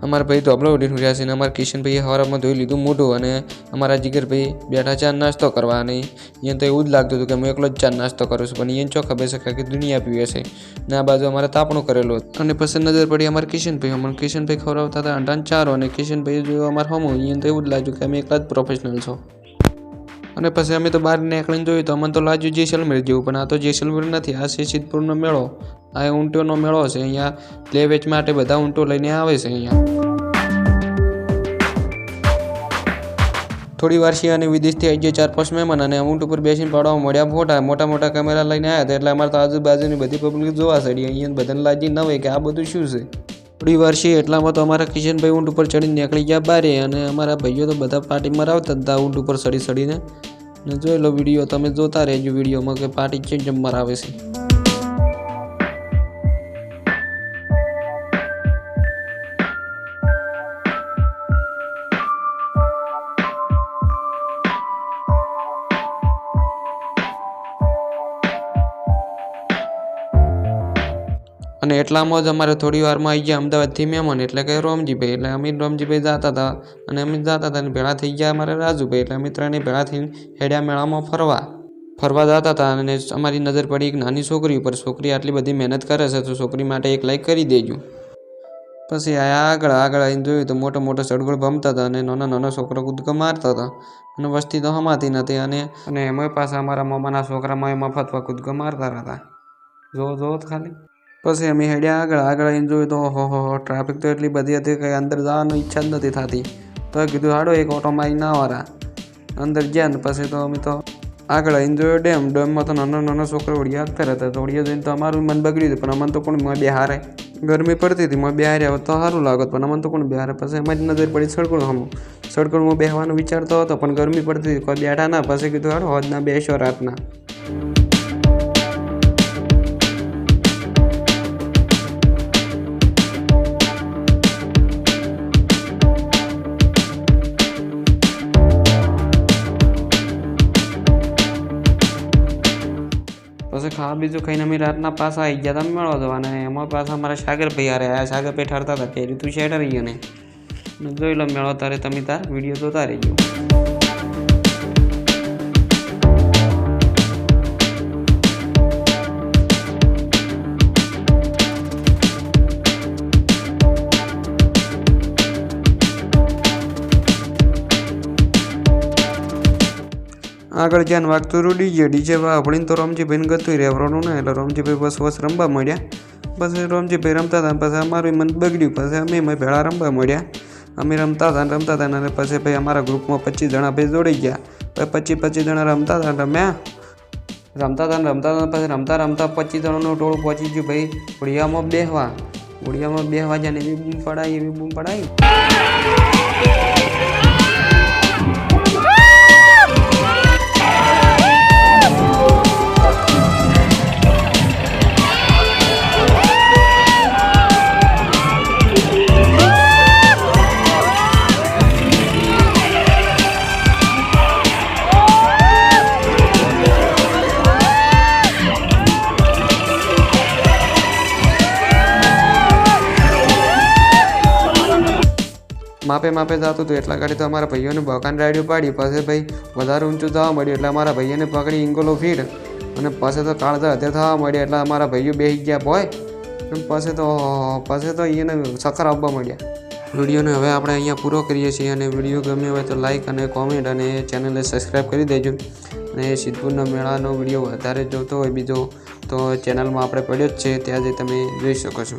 અમારા ભાઈ ધોબળો ઉડીને રહ્યા છે અને અમારા કિશનભાઈએ હવારમાં ધોઈ લીધું મોઢું અને અમારા જીગરભાઈ બેઠા ચા નાસ્તો કરવા અને એને તો એવું જ લાગતું હતું કે હું એકલો જ ચા નાસ્તો કરું છું, પણ એને ચો ખબર છે કે દુનિયા પીવે છે ને આ બાજુ અમારે તાપણું કરેલું હતું. અને પછી નજર પડી અમારા કિશનભાઈ, અમારા કિશનભાઈ ખવડાવતા હતા અંડાને ચારો અને કિશનભાઈ જોયું અમારે હમું, એને તો એવું જ લાગ્યું કે અમે એકલા જ પ્રોફેશનલ છો. અને પછી અમે તો બહાર નીકળીને જોયું તો અમને તો લાગ્યું જેસલમેર જેવું, પણ આ તો જેસલમેર નથી, આ છે સિદ્ધપુરનો મેળો. આ ઊંટોનો મેળો છે. અહીંયા પ્લે વેચ માટે બધા ઊંટો લઈને આવે છે. અહીંયા થોડી વાર છે અને વિદેશથી આવી ગયા 4-5 મહેમાન અને ઊંટ ઉપર બેસીને પાડવા મળ્યા ફોટા. મોટા મોટા કેમેરા લઈને આવ્યા હતા એટલે અમારે તો આજુબાજુની બધી પબ્લિક જોવા ચડી. અહીંયા બધાને લાગી ન હોય કે આ બધું શું છે. થોડી વાર છે એટલામાં તો અમારા કિશનભાઈ ઊંટ ઉપર ચડીને નીકળી ગયા બારે અને અમારા ભાઈઓ તો બધા પાર્ટી મરાવતા હતા ઊંટ ઉપર ચડીને. ને જોઈ લો વિડીયો, તમે જોતા રહેજો વિડીયોમાં કે પાર્ટી કેમ જમવા આવે છે. અને એટલામાં જ અમારે થોડી વારમાં આવી ગયા અમદાવાદથી મહેમાન એટલે કે રોમજીભાઈ. એટલે અમે રોમજીભાઈ જતા હતા અને અમે જતા હતા અને ભેળા થઈ ગયા અમારે રાજુભાઈ. એટલે અમે ત્રણેય ભેળા થઈને હેડ્યા મેળામાં ફરવા જતા હતા અને અમારી નજર પડી એક નાની છોકરી ઉપર. છોકરી આટલી બધી મહેનત કરે છે તો છોકરી માટે એક લાઈક કરી દેજો. પછી આગળ આવીને જોયું તો મોટો સડગોળ ભમતા હતા અને નાના છોકરો કૂદકો મારતા હતા અને વસ્તી તો હમાતી નથી. અને એમાં પાછા અમારા મામાના છોકરામાં એમાં ફતવા કૂદકો મારતા હતા. જો ખાલી. પછી અમે હેડ્યા આગળ આવીને જોયું તો ઓહો ટ્રાફિક તો એટલી બધી હતી કે અંદર જવાની ઈચ્છા જ નથી થતી. તો કીધું હાડો એક ઓટો મારી ના વાળા અંદર ગયા ને પછી તો અમે તો આગળ આવીને જોયો ડેમમાં તો નાનો છોકરો ઓળિયા આપતા હતા. તો ઓળિયા જોઈને તો અમારું મન બગડ્યું હતું, પણ અમને તો કોણ બેહારે. ગરમી પડતી હતી બેહાર્યા તો સારું લાગત, પણ અમને તો કોણ બેહારે. પછી અમારી નજર પડી સડગુણમાં બેસવાનો વિચારતો હતો પણ ગરમી પડતી હતી, કોઈ બેઠા ના. પછી કીધું હાડો હોજના બેસો રાતના. પછી ખાવા બીજું ખાઈને અમે રાતના પાછા આવી ગયા હતા મેળો જવાના. એમાં પાછા અમારા સાગરભાઈ હારે આવ્યા. સાગરભાઈ ઠરતા હતા પહેરી તું શેટર રહીએ ને જોઈ લો મેળો તારે તમે તાર વિડીયો જોતા રહીજો. આગળ જ્યાં વાગતું હતું ડીજે વાપરીને તો રોમજીભાઈને ગતું રહેવાનું ને એટલે રોમજીભાઈ બસ રમવા મળ્યા. પછી રોમજીભાઈ રમતા હતા પછી અમારું મન બગડ્યું. પછી અમે ભેળા રમવા મળ્યા. અમે રમતા હતા અને પછી ભાઈ અમારા ગ્રુપમાં 25 જણા ભાઈ જોડાઈ ગયા. પછી 25 જણા રમતા હતા એટલે મેં રમતા હતા પછી રમતા 25 જણાનું ટોળું પહોંચી ગયું ભાઈ ઓળિયામાં બેહવા જાય ને એવી બૂમ પડાઈ. માપે જતું હતું એટલા ગાડી તો અમારા ભાઈઓને બકાન રાઈડ્યું પાડી. પછી ભાઈ વધારે ઊંચું થવા મળ્યું એટલે અમારા ભાઈઓને પકડી ઇંગોલો ફીટ અને પછી તો કાળજા હતે થવા મળ્યા એટલે અમારા ભાઈઓ બેસી ગયા ભોય. પછી તો એને સખર આપવા મળ્યા. વિડીયોને હવે આપણે અહીંયા પૂરો કરીએ છીએ અને વિડીયો ગમે હોય તો લાઈક અને કોમેન્ટ અને ચેનલને સબસ્ક્રાઈબ કરી દેજો. અને સિદ્ધપુરના મેળાનો વિડીયો વધારે જોતો હોય બીજો તો ચેનલમાં આપણે પડ્યો જ છે, ત્યાં જઈ તમે જોઈ શકો છો.